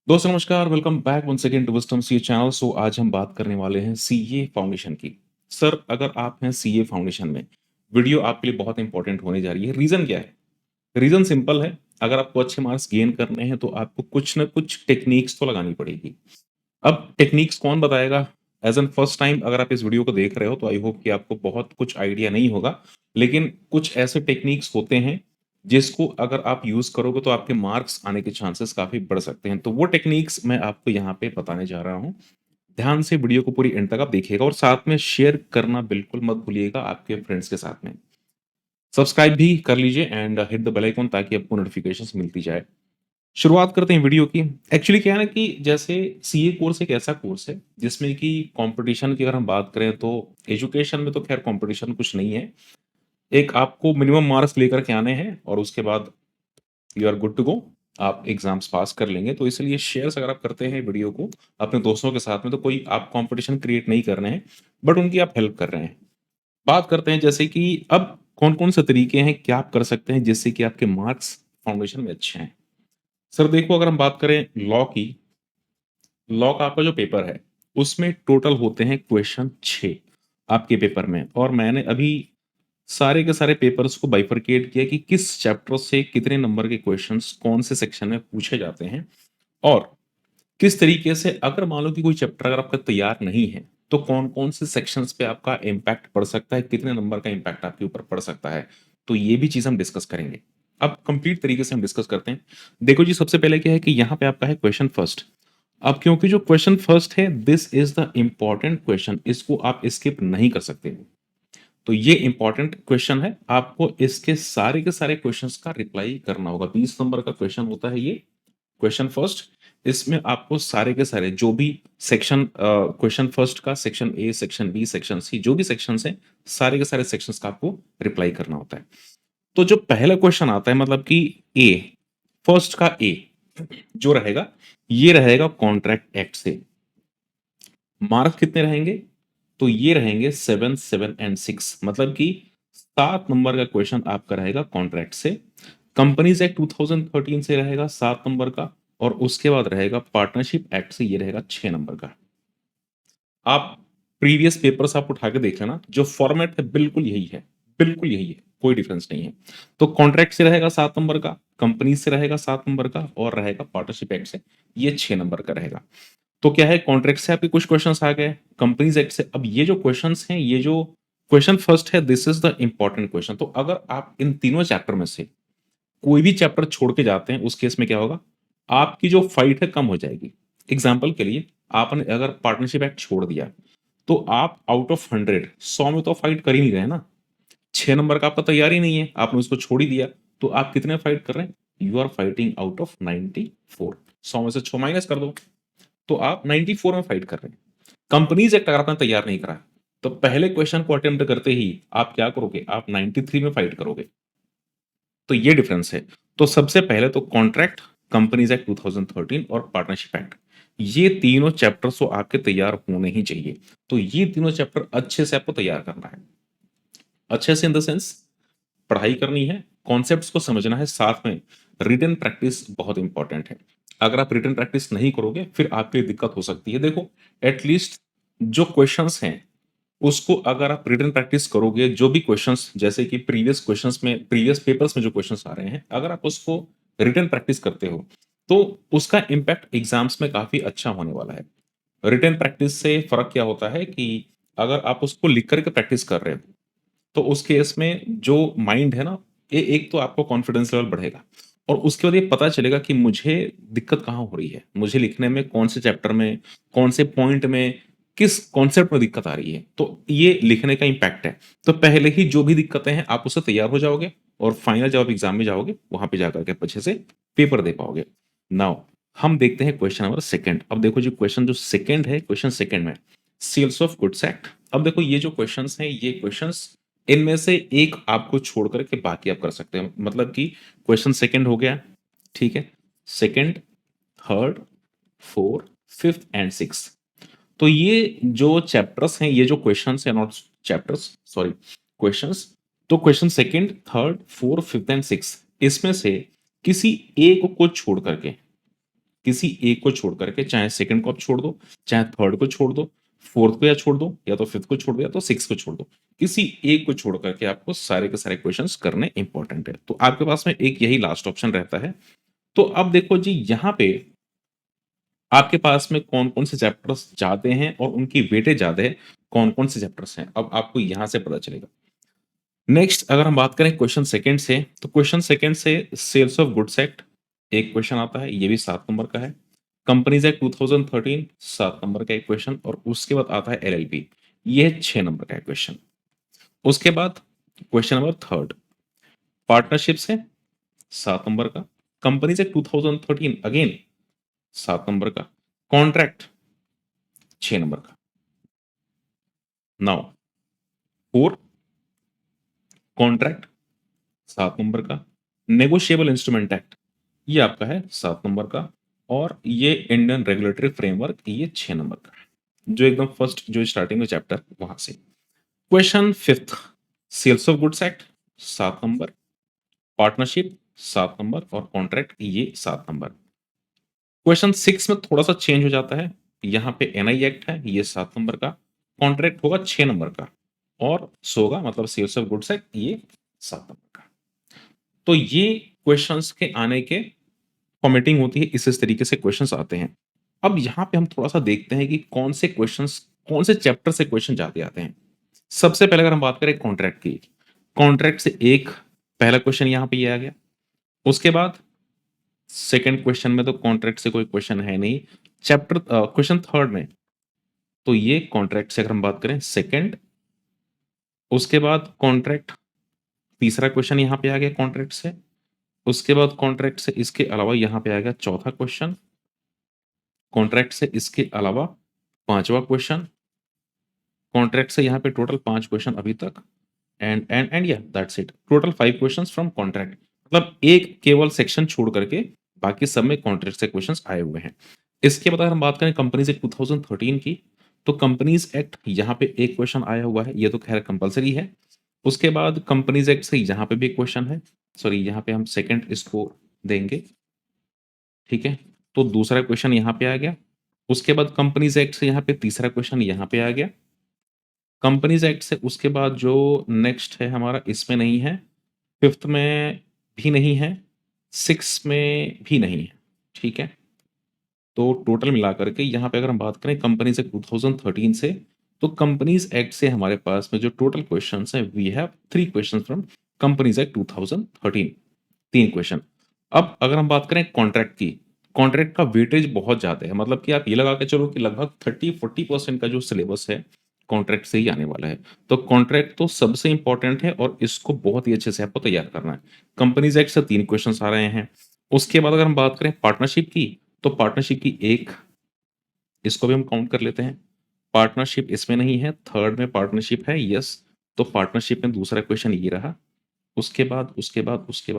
दोस्तों नमस्कार, welcome back once again to Wisdom CA channel. So आज हम बात करने वाले हैं सीए फाउंडेशन की। सर, अगर आप हैं सीए फाउंडेशन में, वीडियो आपके लिए बहुत इंपॉर्टेंट होने जा रही है। रीज़न क्या है? रीज़न सिंपल है, अगर आपको अच्छे मार्क्स गेन करने हैं तो आपको कुछ न कुछ टेक्निक्स तो लगानी पड़ेगी। अब टेक्निक्स कौन बताएगा? एज़ एन फर्स्ट टाइम अगर आप इस वीडियो को देख रहे हो तो आई होप कि आपको बहुत कुछ आइडिया नहीं होगा। लेकिन कुछ ऐसे टेक्निक्स होते हैं, जिसको अगर आप यूज़ करोगे तो आपके मार्क्स आने के चांसेस काफ़ी बढ़ सकते हैं। तो वो टेक्निक्स मैं आपको यहाँ पे बताने जा रहा हूँ। ध्यान से वीडियो को पूरी एंड तक आप देखिएगा और साथ में शेयर करना बिल्कुल मत भूलिएगा आपके फ्रेंड्स के साथ में। सब्सक्राइब भी कर लीजिए and hit the bell icon ताकि आपको नोटिफ़िकेशंस मिलती जाए। शुरुआत करते हैं वीडियो की। एक्चुअली क्या है ना कि जैसे सीए कोर्स एक ऐसा कोर्स है जिसमें कि कंपटीशन की अगर हम बात करें तो एजुकेशन में तो खैर कंपटीशन कुछ नहीं है। एक आपको मिनिमम मार्क्स लेकर के आने हैं और उसके बाद you are good to go. आप एग्ज़ाम्स पास कर लेंगे। तो इसलिए शेयर्स अगर आप करते हैं वीडियो को अपने दोस्तों के साथ में तो कोई आप कॉम्पिटिशन क्रिएट नहीं कर रहे हैं, बट उनकी आप हेल्प कर रहे हैं। बात करते हैं जैसे कि अब कौन-कौन से तरीके हैं, क्या आप कर सकते हैं जिससे कि आपके मार्क्स फाउंडेशन में अच्छे आएँ? सर देखो, अगर हम बात करें लॉ की, लॉ का आपका जो पेपर है, उसमें टोटल होते हैं क्वेश्चन 6 आपके पेपर में और मैंने अभी सारे के सारे पेपर्स को बाइफरकेट किया कि किस चैप्टर से कितने नंबर के क्वेश्चंस कौन से सेक्शन में पूछे जाते हैं और किस तरीके से अगर मान लो कि कोई चैप्टर अगर आपका तैयार नहीं है, तो कौन-कौन से सेक्शंस पे आपका इम्पैक्ट पड़ सकता है, कितने नंबर का इम्पैक्ट आपके ऊपर पड़ सकता है। तो ये भी चीज़ हम डिस्कस करेंगे। अब कंप्लीट तरीके से हम डिस्कस करते हैं। देखो जी, सबसे पहले क्या है कि यहाँ पे आपका है क्वेश्चन फर्स्ट। अब क्योंकि जो क्वेश्चन फर्स्ट है, this is the important question, इसको आप स्किप नहीं कर सकते। तो ये इम्पोर्टेंट क्वेश्चन है, आपको इसके सारे के सारे क्वेश्चंस का रिप्लाई करना होगा। 20 नंबर का क्वेश्चन होता है ये, क्वेश्चन फर्स्ट। इसमें आपको सारे के सारे जो भी सेक्शन क्वेश्चन फर्स्ट का section A, section B, section C जो भी सेक्शंस हैं, सारे के सारे सेक्शंस का आपको रिप्लाई करना होता है। तो जो पहला क्वेश्चन आता है मतलब कि ए, फर्स्ट का ए जो रहेगा, ये रहेगा कॉन्ट्रैक्ट एक्ट से। मार्क्स कितने रहेंगे? तो ये रहेंगे 7, 7 एंड 6 मतलब कि 7 नंबर का क्वेश्चन आपका रहेगा कॉन्ट्रैक्ट से। कंपनीज एक्ट 2013 से रहेगा 7 नंबर का और उसके बाद रहेगा पार्टनरशिप एक्ट से ये रहेगा 6 नंबर का। आप प्रीवियस पेपर्स आप उठा के देख लेना, जो फॉर्मेट है बिल्कुल यही है, बिल्कुल यही है, कोई डिफरेंस नहीं है। तो कॉन्ट्रैक्ट से रहेगा 7 नंबर का, कंपनी से रहेगा 7 नंबर का और रहेगा पार्टनरशिप एक्ट से ये 6 नंबर का रहेगा। तो क्या है, कॉन्ट्रैक्ट से आपके कुछ क्वेश्चंस आ गए, कंपनीज एक्ट से अब ये जो क्वेश्चंस हैं, ये जो क्वेश्चन फर्स्ट है, this is the important question. तो अगर आप इन तीनों चैप्टर में से कोई भी चैप्टर छोड़ के जाते हैं, उस केस में क्या होगा, आपकी जो फाइट है कम हो जाएगी। एग्जाम्पल के लिए, आपने अगर पार्टनरशिप एक्ट छोड़ दिया तो आप आउट ऑफ 100 100 में तो फाइट कर ही नहीं रहे ना। 6 नंबर का आपका तैयार ही नहीं है, आपने उसको छोड़ ही दिया, तो आप कितने फाइट कर रहे हैं? You are fighting out of 94। 100 में से 6 माइनस कर दो, तो आप 94 में फाइट कर रहे हैं। कंपनीज एक्ट अगर आपने तैयार नहीं करा, तो पहले क्वेश्चन को अटेम्प्ट करते ही आप क्या करोगे? आप 93 में फाइट करोगे। तो ये डिफरेंस है। तो सबसे पहले तो कॉन्ट्रैक्ट, कंपनीज एक्ट 2013 और पार्टनरशिप एक्ट, ये तीनों चैप्टर्स तो आपके तैयार होने ही चाहिए। तो ये तीनों चैप्टर अच्छे से आपको तैयार करना है। अच्छे से इन द सेंस पढ़ाई करनी है, कॉन्सेप्ट्स को समझना है, साथ में रिटन प्रैक्टिस बहुत इंपॉर्टेंट है। अगर आप रिटन प्रैक्टिस नहीं करोगे, फिर आपके लिए दिक्कत हो सकती है। देखो, एटलीस्ट जो क्वेश्चंस हैं, उसको अगर आप रिटन प्रैक्टिस करोगे, जो भी क्वेश्चंस जैसे कि प्रीवियस क्वेश्चंस में, प्रीवियस पेपर्स में जो क्वेश्चंस आ रहे हैं, अगर आप उसको रिटन प्रैक्टिस करते हो, तो उसका इम्पैक्ट एग्जाम्स में काफ़ी अच्छा होने वाला है। रिटन प्रैक्टिस से फ़र्क क्या होता है कि अगर आप उसको लिख कर के प्रैक्टिस कर रहे हो, तो उस केस में जो माइंड है ना, एक तो आपको कॉन्फिडेंस लेवल बढ़ेगा और उसके बाद ये पता चलेगा कि मुझे दिक्कत कहाँ हो रही है, मुझे लिखने में कौन से चैप्टर में, कौन से पॉइंट में, किस कॉन्सेप्ट में दिक्कत आ रही है। तो ये लिखने का इम्पैक्ट है। तो पहले ही जो भी दिक्कतें हैं आप उससे तैयार हो जाओगे और फाइनल जब आप एग्जाम में जाओगे वहां पे जाकर के अच्छे से पेपर दे पाओगे। नाउ हम देखते हैं क्वेश्चन नंबर सेकंड। अब देखो जी, क्वेश्चन जो सेकंड है, क्वेश्चन सेकंड में सेल्स ऑफ गुड्स एक्ट। अब देखो, ये जो क्वेश्चंस हैं, ये क्वेश्चंस इनमें से एक आपको छोड़ कर के बाकी आप कर सकते हैं। मतलब कि क्वेश्चन सेकंड हो गया, ठीक है, second, third, fourth, fifth and six. तो ये जो चैप्टर्स हैं, ये जो क्वेश्चंस हैं, नॉट चैप्टर्स, सॉरी, क्वेश्चंस। तो question second, third, fourth, fifth and six, इसमें से किसी एक को छोड़ करके किसी एक को छोड़ करके, चाहे सेकंड को आप छोड़ दो, चाहे थर्ड को छोड़ दो, फोर्थ को या छोड़ दो, या तो फिफ्थ को छोड़ दो, या तो सिक्स को छोड़ दो, किसी एक को छोड़ करके आपको सारे के सारे क्वेश्चंस करने इंपॉर्टेंट है। तो आपके पास में एक यही लास्ट ऑप्शन रहता है। तो अब देखो जी, यहाँ पे आपके पास में कौन-कौन से चैप्टर्स जाते हैं और उनकी वेटेज ज़्यादा है, कौन-कौन से चैप्टर्स हैं, अब आपको यहाँ से पता चलेगा। नेक्स्ट अगर हम बात करें क्वेश्चन सेकंड से, तो क्वेश्चन सेकंड से सेल्स ऑफ गुड्स एक्ट एक क्वेश्चन आता है, ये भी 7 नंबर का है। कंपनीज एक्ट 2013 7 नंबर का एक क्वेश्चन, और उसके बाद आता है एलएलपी, ये 6 नंबर का है क्वेश्चन। उसके बाद क्वेश्चन नंबर थर्ड, पार्टनरशिप से 7 नंबर का, कंपनीज एक्ट 2013 अगेन 7 नंबर का, कॉन्ट्रैक्ट 6 नंबर का। नाउ फोर, कॉन्ट्रैक्ट 7 नंबर का, नेगोशिएबल इंस्ट्रूमेंट एक्ट ये आपका है 7 नंबर का, और ये इंडियन रेगुलेटरी फ्रेमवर्क ये 6 नंबर का है, जो एकदम फर्स्ट जो स्टार्टिंग में चैप्टर वहां से। Question fifth, sales of goods act 7 number, partnership 7 number, और कॉन्ट्रैक्ट ये 7 नंबर। क्वेश्चन सिक्स में थोड़ा सा चेंज हो जाता है, यहाँ पे एनआई एक्ट है ये 7 नंबर का, कॉन्ट्रैक्ट होगा 6 नंबर का, और सोगा मतलब सेल्स ऑफ गुड्स एक्ट ये 7 नंबर का। तो ये क्वेश्चंस के आने के फॉर्मेटिंग होती है, इस तरीके से क्वेश्चंस आते हैं। अब यहाँ पे हम थोड़ा सा देखते हैं कि कौन से क्वेश्चंस, कौन से चैप्टर से क्वेश्चन जाते आते हैं। सबसे पहले अगर हम बात करें कॉन्ट्रैक्ट की, कॉन्ट्रैक्ट से एक पहला क्वेश्चन यहाँ पे ये आ गया। उसके बाद सेकंड क्वेश्चन में तो कॉन्ट्रैक्ट से कोई क्वेश्चन है नहीं। चैप्टर क्वेश्चन थर्ड में तो ये कॉन्ट्रैक्ट से अगर हम बात करें सेकंड, उसके बाद कॉन्ट्रैक्ट तीसरा क्वेश्चन यहाँ पे आ गया कॉन्ट्रैक्ट से। उसके बाद कॉन्ट्रैक्ट से इसके अलावा यहाँ पे आ गया चौथा क्वेश्चन, कॉन्ट्रैक्ट से इसके अलावा पांचवा क्वेश्चन, कॉन्ट्रैक्ट से यहाँ पे टोटल 5 क्वेश्चन अभी तक, एंड या that's it, total 5 questions from contract. मतलब एक केवल सेक्शन छोड़ करके बाकी सब में कॉन्ट्रैक्ट से क्वेश्चंस आए हुए हैं। इसके बाद अगर हम बात करें कंपनीज एक्ट 2013 की, तो कंपनीज एक्ट यहाँ पे एक क्वेश्चन आया हुआ है, ये तो खैर कंपलसरी है। उसके बाद कंपनीज एक्ट से यहाँ पे भी एक क्वेश्चन है, सॉरी यहाँ पे हम सेकंड इसको देंगे, ठीक है। तो दूसरा क्वेश्चन यहाँ पे आ गया। उसके बाद कंपनीज एक्ट से यहाँ पे तीसरा क्वेश्चन यहाँ पे आ गया। कंपनीज एक्ट से उसके बाद जो नेक्स्ट है हमारा, इसमें नहीं है, फिफ्थ में भी नहीं है, सिक्स में भी नहीं है, ठीक है। तो टोटल मिलाकर के यहाँ पे अगर हम बात करें कंपनीज एक्ट 2013 से, तो कंपनीज एक्ट से हमारे पास में जो टोटल क्वेश्चंस हैं, we have 3 questions from companies act 2013, 3 question. अब अगर हम बात करें कॉन्ट्रैक्ट की, कॉन्ट्रैक्ट का वेटेज बहुत ज्यादा है, मतलब कि आप ये लगा के चलो कि लगभग 30-40% का जो सिलेबस है कॉन्ट्रैक्ट से ही आने वाला है। तो कॉन्ट्रैक्ट तो सबसे इंपॉर्टेंट है और इसको बहुत ही अच्छे से आपको तैयार करना है। कंपनीज एक्ट से 3 क्वेश्चन आ रहे हैं। उसके बाद अगर हम बात करें पार्टनरशिप की, तो पार्टनरशिप की एक, इसको भी हम काउंट कर लेते हैं। पार्टनरशिप इसमें नहीं है, थर्ड में पार्टनरशिप है, यस। तो पार्टनरशिप में दूसरा क्वेश्चन ये रहा। उसके बाद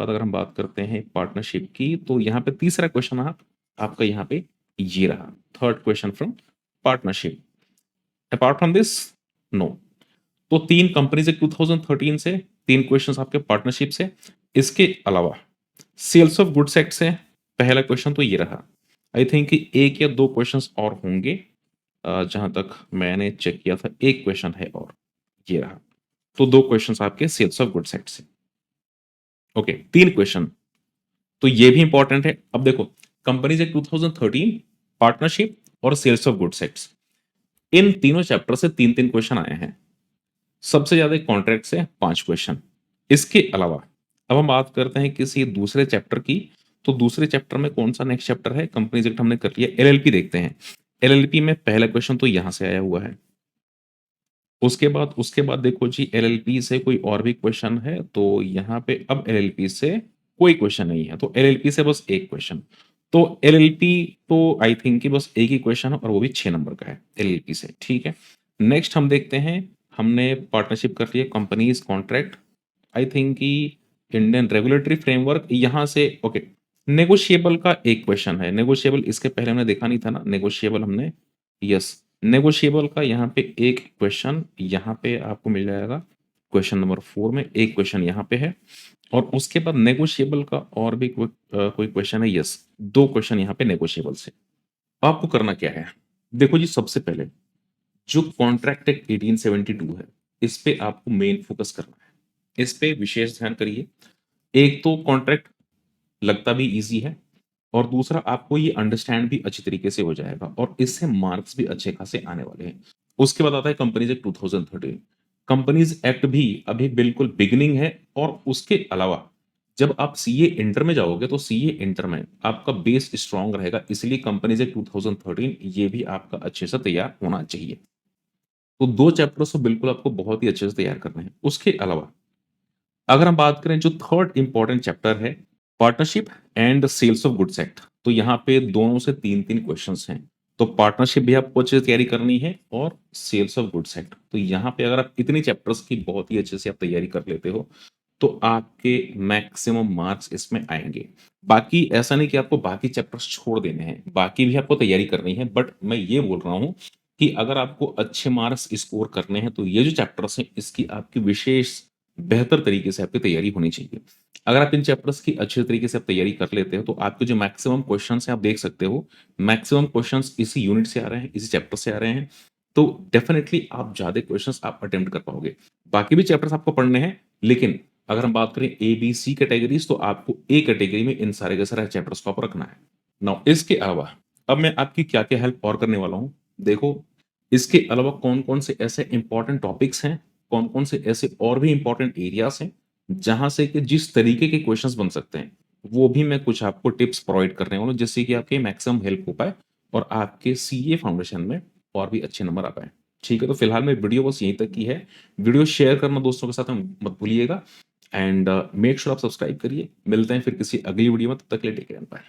अगर हम बात करते हैं पार्टनरशिप की, तो यहाँ पे तीसरा क्वेश्चन आपका यहाँ पे ये रहा, third question from partnership. Apart from this, no. तो 3 कंपनी से 2013 से, 3 क्वेश्चंस आपके पार्टनरशिप से। इसके अलावा सेल्स ऑफ गुड्स एक्ट से पहला क्वेश्चन तो ये रहा। आई थिंक कि एक या 2 क्वेश्चंस और होंगे, जहां तक मैंने चेक किया था एक क्वेश्चन है और, ये रहा। तो 2 क्वेश्चंस आपके सेल्स ऑफ गुड्स एक्ट से। ओके, 3 क्वेश्चन, तो ये भी इंपॉर्टेंट है। अब देखो, कंपनीज एक्ट 2013, पार्टनरशिप और सेल्स ऑफ गुड्स एक्ट्स, इन तीनों चैप्टर से 3-3 क्वेश्चन आए हैं। सबसे ज्यादा कॉन्ट्रैक्ट से 5 क्वेश्चन। इसके अलावा अब हम बात करते हैं किसी दूसरे चैप्टर की, तो दूसरे चैप्टर में कौन सा नेक्स्ट चैप्टर है, कंपनीज एक्ट हमने कर लिया, एलएलपी देखते हैं। एलएलपी में पहला क्वेश्चन तो यहां से आया हुआ है। उसके बाद देखो जी, एलएलपी से कोई और भी क्वेश्चन है, तो यहाँ पे अब एलएलपी से कोई क्वेश्चन नहीं है, तो एलएलपी से बस एक क्वेश्चन। तो एलएलपी तो आई थिंक कि बस एक ही क्वेश्चन है और वो भी 6 नंबर का है एलएलपी से, ठीक है। नेक्स्ट हम देखते हैं, हमने पार्टनरशिप कर लिया, कंपनीज, कॉन्ट्रैक्ट, आई थिंक कि इंडियन रेगुलेटरी फ्रेमवर्क यहाँ से, ओके। नेगोशिएबल का एक क्वेश्चन है, नेगोशिएबल इसके पहले हमने देखा नहीं था ना, नेगोशिएबल हमने, यस। नेगोशिएबल का यहाँ पे एक क्वेश्चन यहाँ पे आपको मिल जाएगा, क्वेश्चन नंबर 4 में एक क्वेश्चन यहाँ पे है। और उसके बाद नेगोशिएबल का और भी कोई क्वेश्चन है, यस, 2 क्वेश्चन यहाँ पे नेगोशिएबल्स हैं। आपको करना क्या है? देखो जी, सबसे पहले जो कॉन्ट्रैक्ट एक्ट 1872 है, इस पे आपको मेन फोकस करना है। इस पे विशेष ध्यान करिए। एक तो कॉन्ट्रैक्ट लगता भी ईज़ी है और दूसरा आपको ये अंडरस्टैंड भी अच्छी तरीके से हो जाएगा और इससे मार्क्स भी अच्छे खासे आने वाले हैं। उसके बाद आता है कंपनीज़ एक्ट 2013। कंपनीज़ एक्ट भी अभी बिल्कुल बिगिनिंग है और उसके अलावा जब आप सीए इंटर में जाओगे तो सीए इंटर में आपका बेस स्ट्रॉन्ग रहेगा, इसलिए कंपनीज़ एक्ट 2013 ये भी आपका अच्छे से तैयार होना चाहिए। तो 2 चैप्टर्स तो बिल्कुल आपको बहुत ही अच्छे से तैयार करने हैं। उसके अलावा अगर हम बात करें जो थर्ड इम्पोर्टेंट चैप्टर है, partnership and sales of goods act, तो यहाँ पे दोनों से 3-3 क्वेश्चंस हैं। तो पार्टनरशिप भी आपको अच्छे से तैयारी करनी है और सेल्स ऑफ गुड्स एक्ट। तो यहाँ पे अगर आप इतनी चैप्टर्स की बहुत ही अच्छे से आप तैयारी कर लेते हो, तो आपके मैक्सिमम मार्क्स इसमें आएँगे। बाकी ऐसा नहीं कि आपको बाकी चैप्टर्स छोड़ देने हैं, बाकी भी आपको तैयारी करनी है, बट मैं ये बोल रहा हूँ कि अगर आपको अच्छे मार्क्स स्कोर करने हैं, तो ये जो चैप्टर्स हैं, इसकी आपकी विशेष बेहतर तरीके से आपकी तैयारी होनी चाहिए। अगर आप इन चैप्टर्स की अच्छे तरीके से आप तैयारी कर लेते हो, तो आपके जो मैक्सिमम क्वेश्चन्स हैं, आप देख सकते हो, मैक्सिमम क्वेश्चन्स इसी यूनिट से आ रहे हैं, इसी चैप्टर से आ रहे हैं, तो डेफिनिटली आप ज़्यादा क्वेश्चन्स आप अटेम्प्ट कर पाओगे। बाकी भी चैप्टर्स आपको पढ़ने हैं, लेकिन अगर हम बात करें ए, बी, सी कैटेगरीज़, तो आपको ए कैटेगरी में इन सारे के सारे चैप्टर्स को आपको रखना है। नाउ इसके अलावा अब मैं आपकी क्या-क्या हेल्प और करने वाला हूँ। देखो, इसके अलावा कौन-कौन से ऐसे इम्पोर्टेंट टॉपिक्स हैं, कौन-कौन से ऐसे और भी इम्पोर्टेंट एरियाज़ हैं, जहाँ से कि जिस तरीके के क्वेश्चंस बन सकते हैं, वो भी मैं कुछ आपको टिप्स प्रोवाइड करने वाला हूँ, जिससे कि आपकी मैक्सिमम हेल्प हो पाए और आपके सीए फाउंडेशन में और भी अच्छे नंबर आ पाएँ। ठीक है, तो फिलहाल मेरी वीडियो बस यहीं तक की है। वीडियो शेयर करना दोस्तों के साथ में मत भूलिएगा एंड मेक श्योर आप सब्सक्राइब करिए। मिलते हैं फिर किसी अगली वीडियो में, तब तक के लिए टेक केयर, बाय।